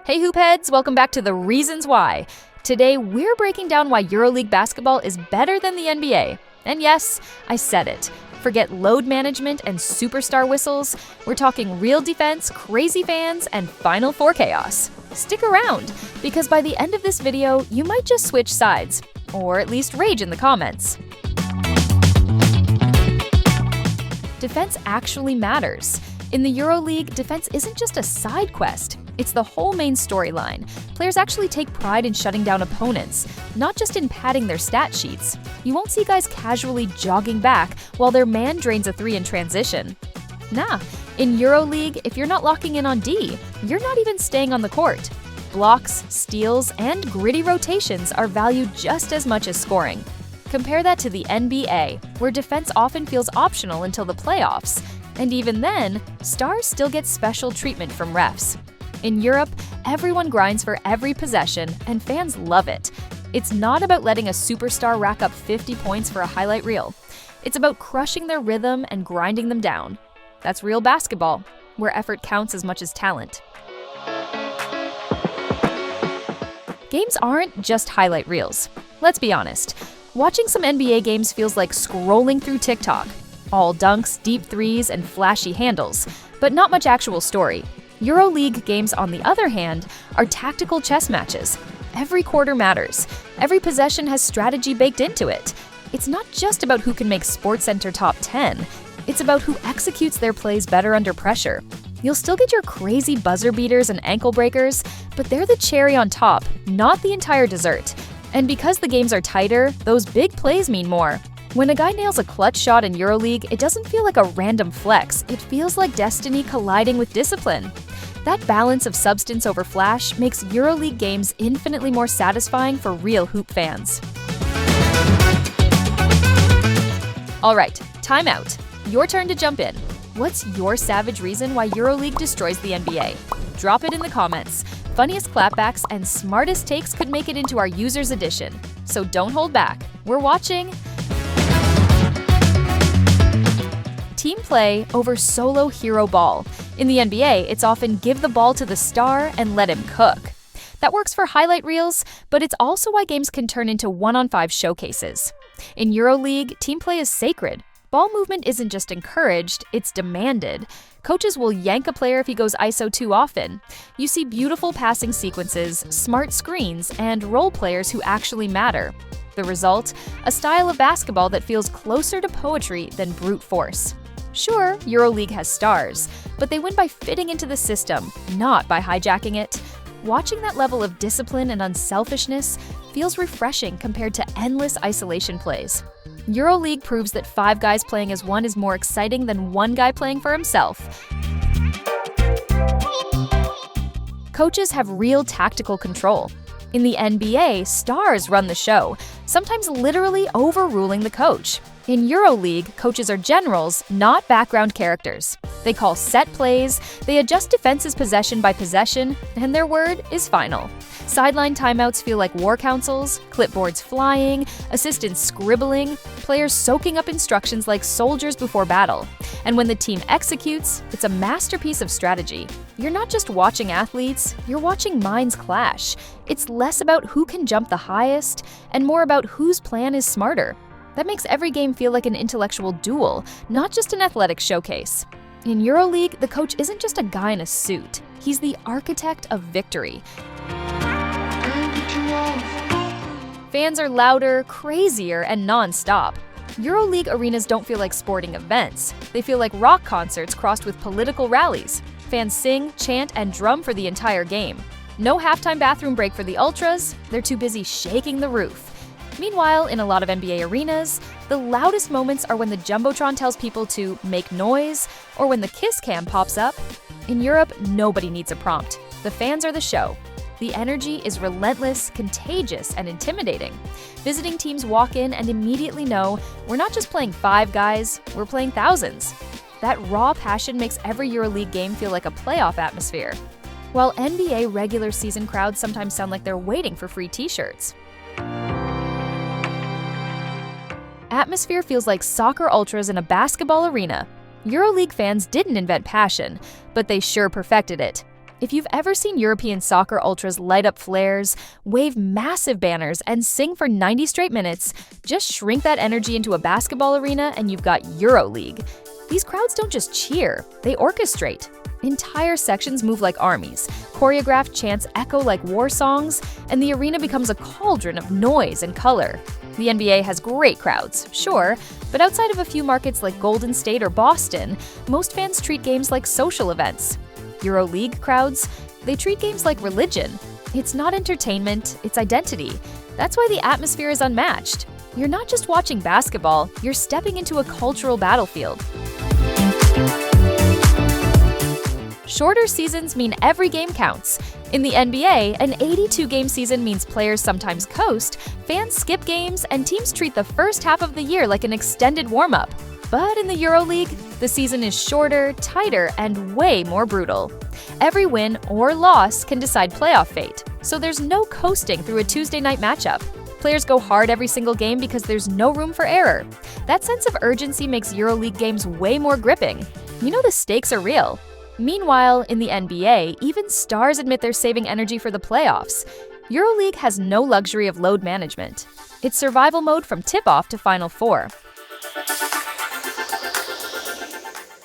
Hey Hoopheads, welcome back to The Reasons Why. Today, we're breaking down why EuroLeague Basketball is better than the NBA. And yes, I said it. Forget load management and superstar whistles. We're talking real defense, crazy fans, and Final Four chaos. Stick around, because by the end of this video, you might just switch sides, or at least rage in the comments. Defense actually matters. In the EuroLeague, defense isn't just a side quest. It's the whole main storyline. Players actually take pride in shutting down opponents, not just in padding their stat sheets. You won't see guys casually jogging back while their man drains a three in transition. Nah, in EuroLeague, if you're not locking in on D, you're not even staying on the court. Blocks, steals, and gritty rotations are valued just as much as scoring. Compare that to the NBA, where defense often feels optional until the playoffs. And even then, stars still get special treatment from refs. In Europe, everyone grinds for every possession, and fans love it. It's not about letting a superstar rack up 50 points for a highlight reel. It's about crushing their rhythm and grinding them down. That's real basketball, where effort counts as much as talent. Games aren't just highlight reels. Let's be honest. Watching some NBA games feels like scrolling through TikTok. All dunks, deep threes, and flashy handles, but not much actual story. EuroLeague games, on the other hand, are tactical chess matches. Every quarter matters. Every possession has strategy baked into it. It's not just about who can make SportsCenter top 10. It's about who executes their plays better under pressure. You'll still get your crazy buzzer beaters and ankle breakers, but they're the cherry on top, not the entire dessert. And because the games are tighter, those big plays mean more. When a guy nails a clutch shot in EuroLeague, it doesn't feel like a random flex. It feels like destiny colliding with discipline. That balance of substance over flash makes EuroLeague games infinitely more satisfying for real hoop fans. All right, time out. Your turn to jump in. What's your savage reason why EuroLeague destroys the NBA? Drop it in the comments. Funniest clapbacks and smartest takes could make it into our users edition. So don't hold back. We're watching. Team play over solo hero ball. In the NBA, it's often give the ball to the star and let him cook. That works for highlight reels, but it's also why games can turn into 1-on-5 showcases. In EuroLeague, team play is sacred. Ball movement isn't just encouraged, it's demanded. Coaches will yank a player if he goes ISO too often. You see beautiful passing sequences, smart screens, and role players who actually matter. The result? A style of basketball that feels closer to poetry than brute force. Sure, EuroLeague has stars, but they win by fitting into the system, not by hijacking it. Watching that level of discipline and unselfishness feels refreshing compared to endless isolation plays. EuroLeague proves that 5 guys playing as one is more exciting than one guy playing for himself. Coaches have real tactical control. In the NBA, stars run the show, sometimes literally overruling the coach. In EuroLeague, coaches are generals, not background characters. They call set plays, they adjust defenses possession by possession, and their word is final. Sideline timeouts feel like war councils, clipboards flying, assistants scribbling, players soaking up instructions like soldiers before battle. And when the team executes, it's a masterpiece of strategy. You're not just watching athletes, you're watching minds clash. It's less about who can jump the highest, and more about whose plan is smarter. That makes every game feel like an intellectual duel, not just an athletic showcase. In EuroLeague, the coach isn't just a guy in a suit. He's the architect of victory. Fans are louder, crazier, and non-stop. EuroLeague arenas don't feel like sporting events. They feel like rock concerts crossed with political rallies. Fans sing, chant, and drum for the entire game. No halftime bathroom break for the Ultras. They're too busy shaking the roof. Meanwhile, in a lot of NBA arenas, the loudest moments are when the Jumbotron tells people to make noise, or when the kiss cam pops up. In Europe, nobody needs a prompt. The fans are the show. The energy is relentless, contagious, and intimidating. Visiting teams walk in and immediately know we're not just playing 5 guys, we're playing thousands. That raw passion makes every EuroLeague game feel like a playoff atmosphere. While NBA regular season crowds sometimes sound like they're waiting for free t-shirts. Atmosphere feels like soccer ultras in a basketball arena. EuroLeague fans didn't invent passion, but they sure perfected it. If you've ever seen European soccer ultras light up flares, wave massive banners, and sing for 90 straight minutes, just shrink that energy into a basketball arena and you've got EuroLeague. These crowds don't just cheer, they orchestrate. Entire sections move like armies, choreographed chants echo like war songs, and the arena becomes a cauldron of noise and color. The NBA has great crowds, sure, but outside of a few markets like Golden State or Boston, most fans treat games like social events. EuroLeague crowds, they treat games like religion. It's not entertainment, it's identity. That's why the atmosphere is unmatched. You're not just watching basketball, you're stepping into a cultural battlefield. Shorter seasons mean every game counts. In the NBA, an 82-game season means players sometimes coast, fans skip games, and teams treat the first half of the year like an extended warm-up. But in the EuroLeague, the season is shorter, tighter, and way more brutal. Every win or loss can decide playoff fate, so there's no coasting through a Tuesday night matchup. Players go hard every single game because there's no room for error. That sense of urgency makes EuroLeague games way more gripping. You know the stakes are real. Meanwhile, in the NBA, even stars admit they're saving energy for the playoffs. EuroLeague has no luxury of load management. It's survival mode from tip-off to Final Four.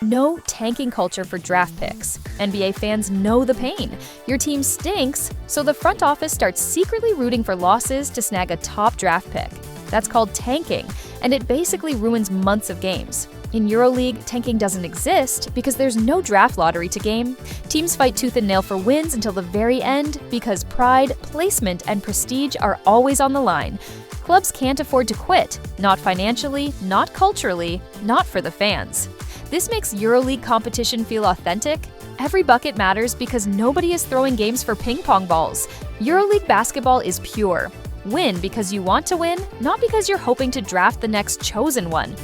No tanking culture for draft picks. NBA fans know the pain. Your team stinks, so the front office starts secretly rooting for losses to snag a top draft pick. That's called tanking, and it basically ruins months of games. In EuroLeague, tanking doesn't exist because there's no draft lottery to game. Teams fight tooth and nail for wins until the very end because pride, placement, and prestige are always on the line. Clubs can't afford to quit, not financially, not culturally, not for the fans. This makes EuroLeague competition feel authentic. Every bucket matters because nobody is throwing games for ping pong balls. EuroLeague basketball is pure. Win because you want to win, not because you're hoping to draft the next chosen one.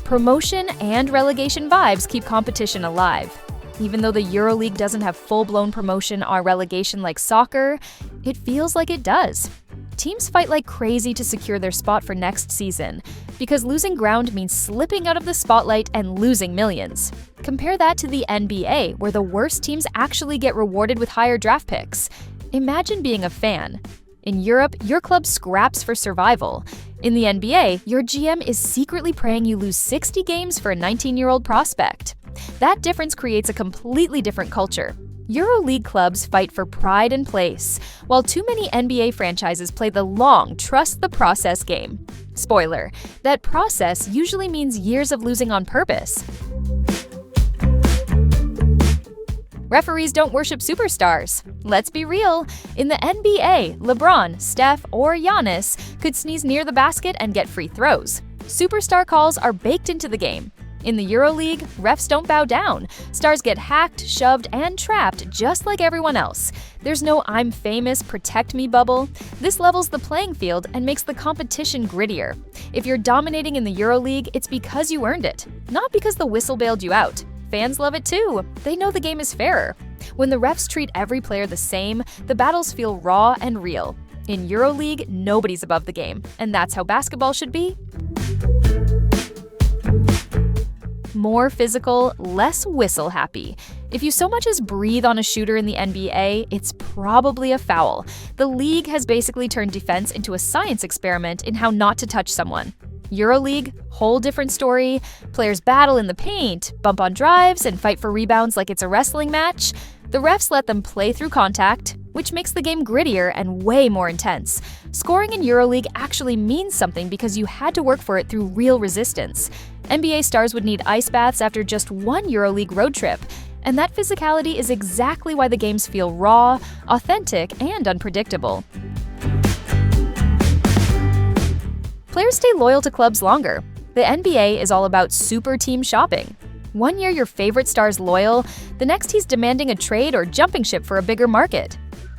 Promotion and relegation vibes keep competition alive. Even though the EuroLeague doesn't have full-blown promotion or relegation like soccer, it feels like it does. Teams fight like crazy to secure their spot for next season, because losing ground means slipping out of the spotlight and losing millions. Compare that to the NBA, where the worst teams actually get rewarded with higher draft picks. Imagine being a fan. In Europe, your club scraps for survival. In the NBA, your GM is secretly praying you lose 60 games for a 19-year-old prospect. That difference creates a completely different culture. EuroLeague clubs fight for pride and place, while too many NBA franchises play the long, trust-the-process game. Spoiler, that process usually means years of losing on purpose. Referees don't worship superstars. Let's be real. In the NBA, LeBron, Steph, or Giannis could sneeze near the basket and get free throws. Superstar calls are baked into the game. In the EuroLeague, refs don't bow down. Stars get hacked, shoved, and trapped just like everyone else. There's no "I'm famous, protect me" bubble. This levels the playing field and makes the competition grittier. If you're dominating in the EuroLeague, it's because you earned it, not because the whistle bailed you out. Fans love it too. They know the game is fairer. When the refs treat every player the same, the battles feel raw and real. In EuroLeague, nobody's above the game, and that's how basketball should be. More physical, less whistle happy. If you so much as breathe on a shooter in the NBA, it's probably a foul. The league has basically turned defense into a science experiment in how not to touch someone. EuroLeague, whole different story. Players battle in the paint, bump on drives, and fight for rebounds like it's a wrestling match. The refs let them play through contact, which makes the game grittier and way more intense. Scoring in EuroLeague actually means something because you had to work for it through real resistance. NBA stars would need ice baths after just one EuroLeague road trip, and that physicality is exactly why the games feel raw, authentic, and unpredictable. Players stay loyal to clubs longer. The NBA is all about super team shopping. One year your favorite star's loyal, the next he's demanding a trade or jumping ship for a bigger market.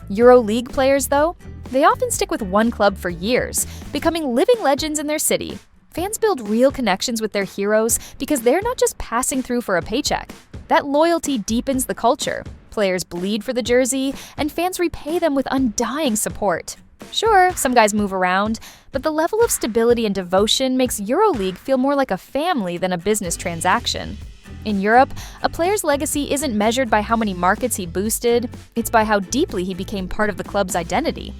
EuroLeague players, though, they often stick with one club for years, becoming living legends in their city. Fans build real connections with their heroes because they're not just passing through for a paycheck. That loyalty deepens the culture. Players bleed for the jersey, and fans repay them with undying support. Sure, some guys move around, but the level of stability and devotion makes EuroLeague feel more like a family than a business transaction. In Europe, a player's legacy isn't measured by how many markets he boosted, it's by how deeply he became part of the club's identity.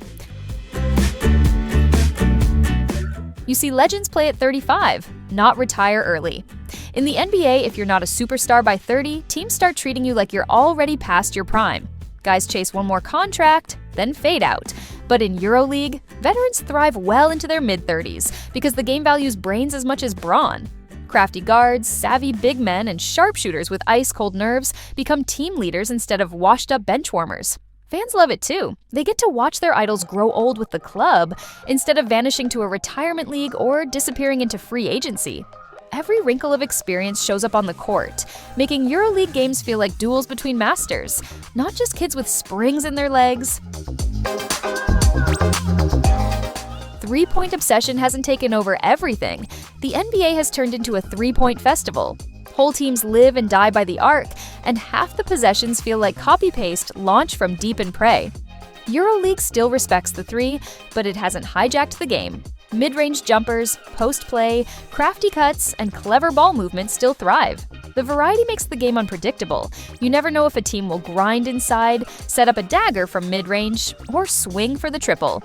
You see legends play at 35, not retire early. In the NBA, if you're not a superstar by 30, teams start treating you like you're already past your prime. Guys chase one more contract, then fade out. But in EuroLeague, veterans thrive well into their mid-30s because the game values brains as much as brawn. Crafty guards, savvy big men, and sharpshooters with ice-cold nerves become team leaders instead of washed-up benchwarmers. Fans love it too. They get to watch their idols grow old with the club instead of vanishing to a retirement league or disappearing into free agency. Every wrinkle of experience shows up on the court, making EuroLeague games feel like duels between masters, not just kids with springs in their legs. Three-point obsession hasn't taken over everything. The NBA has turned into a three-point festival. Whole teams live and die by the arc, and half the possessions feel like copy-paste launched from deep in prey. EuroLeague still respects the three, but it hasn't hijacked the game. Mid-range jumpers, post-play, crafty cuts, and clever ball movement still thrive. The variety makes the game unpredictable. You never know if a team will grind inside, set up a dagger from mid-range, or swing for the triple.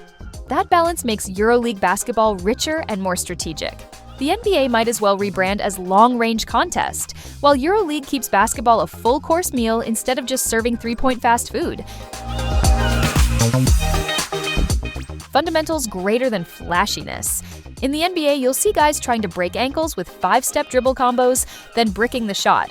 That balance makes EuroLeague basketball richer and more strategic. The NBA might as well rebrand as long-range contest, while EuroLeague keeps basketball a full-course meal instead of just serving three-point fast food. Fundamentals greater than flashiness. In the NBA, you'll see guys trying to break ankles with 5-step dribble combos, then bricking the shot.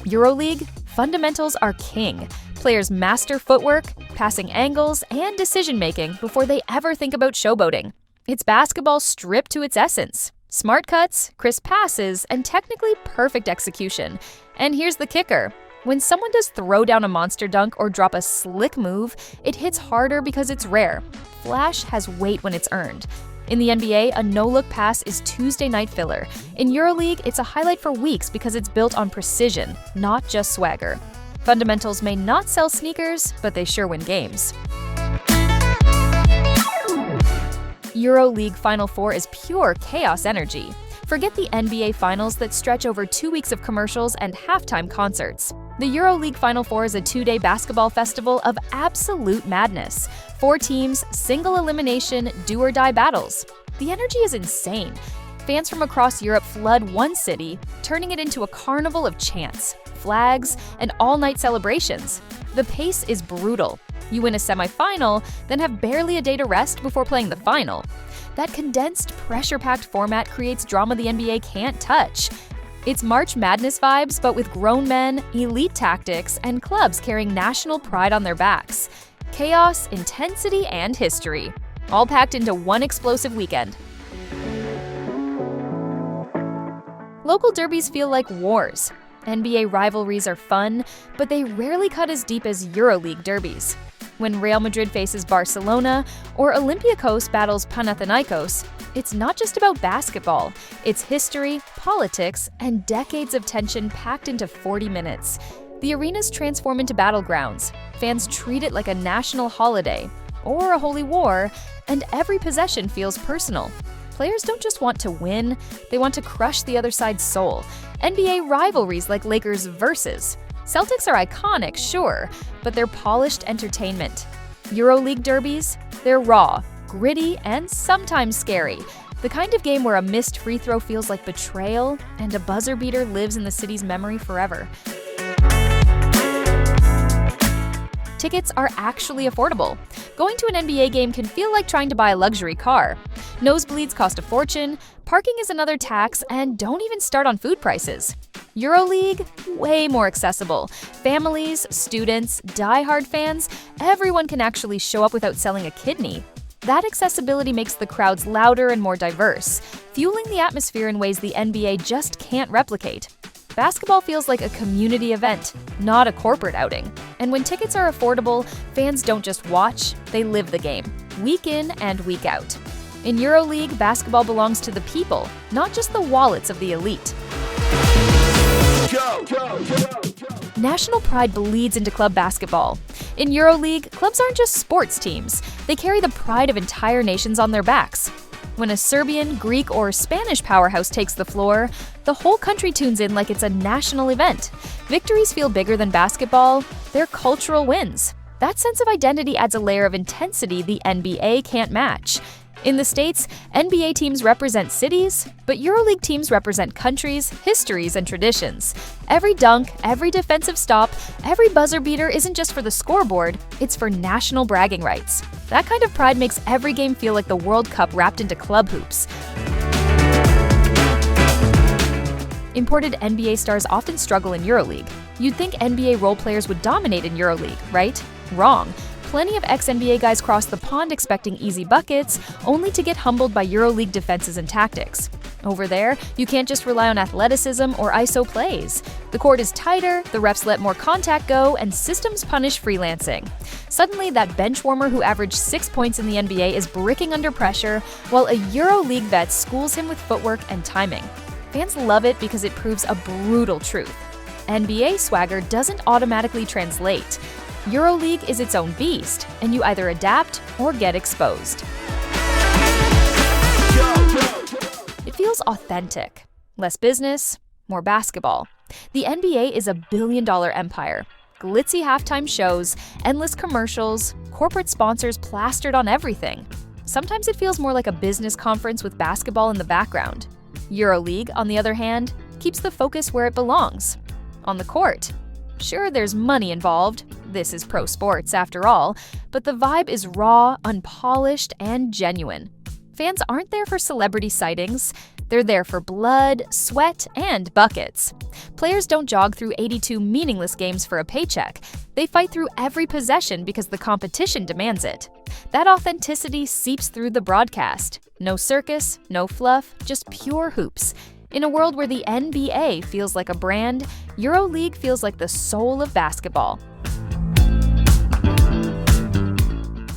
EuroLeague, fundamentals are king. Players master footwork, passing angles, and decision-making before they ever think about showboating. It's basketball stripped to its essence. Smart cuts, crisp passes, and technically perfect execution. And here's the kicker. When someone does throw down a monster dunk or drop a slick move, it hits harder because it's rare. Flash has weight when it's earned. In the NBA, a no-look pass is Tuesday night filler. In EuroLeague, it's a highlight for weeks because it's built on precision, not just swagger. Fundamentals may not sell sneakers, but they sure win games. EuroLeague Final Four is pure chaos energy. Forget the NBA Finals that stretch over 2 weeks of commercials and halftime concerts. The EuroLeague Final Four is a 2-day basketball festival of absolute madness. 4 teams, single elimination, do-or-die battles. The energy is insane. Fans from across Europe flood one city, turning it into a carnival of chants, flags, and all-night celebrations. The pace is brutal. You win a semifinal, then have barely a day to rest before playing the final. That condensed, pressure-packed format creates drama the NBA can't touch. It's March Madness vibes, but with grown men, elite tactics, and clubs carrying national pride on their backs. Chaos, intensity, and history, all packed into one explosive weekend. Local derbies feel like wars. NBA rivalries are fun, but they rarely cut as deep as EuroLeague derbies. When Real Madrid faces Barcelona or Olympiacos battles Panathinaikos, it's not just about basketball. It's history, politics, and decades of tension packed into 40 minutes. The arenas transform into battlegrounds. Fans treat it like a national holiday or a holy war, and every possession feels personal. Players don't just want to win, they want to crush the other side's soul. NBA rivalries like Lakers versus. Celtics are iconic, sure, but they're polished entertainment. EuroLeague derbies? They're raw, gritty, and sometimes scary. The kind of game where a missed free throw feels like betrayal, and a buzzer beater lives in the city's memory forever. Tickets are actually affordable. Going to an NBA game can feel like trying to buy a luxury car. Nosebleeds cost a fortune, parking is another tax, and don't even start on food prices. EuroLeague, way more accessible. Families, students, die-hard fans, everyone can actually show up without selling a kidney. That accessibility makes the crowds louder and more diverse, fueling the atmosphere in ways the NBA just can't replicate. Basketball feels like a community event, not a corporate outing. And when tickets are affordable, fans don't just watch, they live the game, week in and week out. In EuroLeague, basketball belongs to the people, not just the wallets of the elite. National pride bleeds into club basketball. In EuroLeague, clubs aren't just sports teams. They carry the pride of entire nations on their backs. When a Serbian, Greek, or Spanish powerhouse takes the floor, the whole country tunes in like it's a national event. Victories feel bigger than basketball. They're cultural wins. That sense of identity adds a layer of intensity the NBA can't match. In the States, NBA teams represent cities, but EuroLeague teams represent countries, histories, and traditions. Every dunk, every defensive stop, every buzzer beater isn't just for the scoreboard, it's for national bragging rights. That kind of pride makes every game feel like the World Cup wrapped into club hoops. Imported NBA stars often struggle in EuroLeague. You'd think NBA role players would dominate in EuroLeague, right? Wrong. Plenty of ex-NBA guys cross the pond expecting easy buckets, only to get humbled by EuroLeague defenses and tactics. Over there, you can't just rely on athleticism or ISO plays. The court is tighter, the refs let more contact go, and systems punish freelancing. Suddenly, that bench warmer who averaged 6 points in the NBA is bricking under pressure, while a EuroLeague vet schools him with footwork and timing. Fans love it because it proves a brutal truth. NBA swagger doesn't automatically translate. EuroLeague is its own beast, and you either adapt or get exposed. It feels authentic. Less business, more basketball. The NBA is a billion-dollar empire. Glitzy halftime shows, endless commercials, corporate sponsors plastered on everything. Sometimes it feels more like a business conference with basketball in the background. EuroLeague, on the other hand, keeps the focus where it belongs, on the court. Sure, there's money involved. This is pro sports, after all, but the vibe is raw, unpolished, and genuine. Fans aren't there for celebrity sightings. They're there for blood, sweat, and buckets. Players don't jog through 82 meaningless games for a paycheck. They fight through every possession because the competition demands it. That authenticity seeps through the broadcast. No circus, no fluff, just pure hoops. In a world where the NBA feels like a brand, EuroLeague feels like the soul of basketball.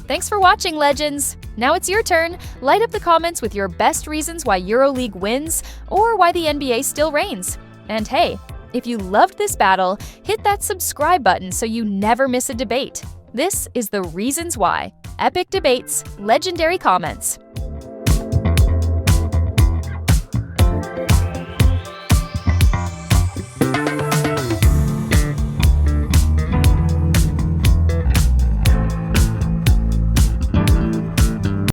Thanks for watching, legends! Now it's your turn. Light up the comments with your best reasons why EuroLeague wins or why the NBA still reigns. And hey, if you loved this battle, hit that subscribe button so you never miss a debate. This is the Reasons Why. Epic debates, legendary comments.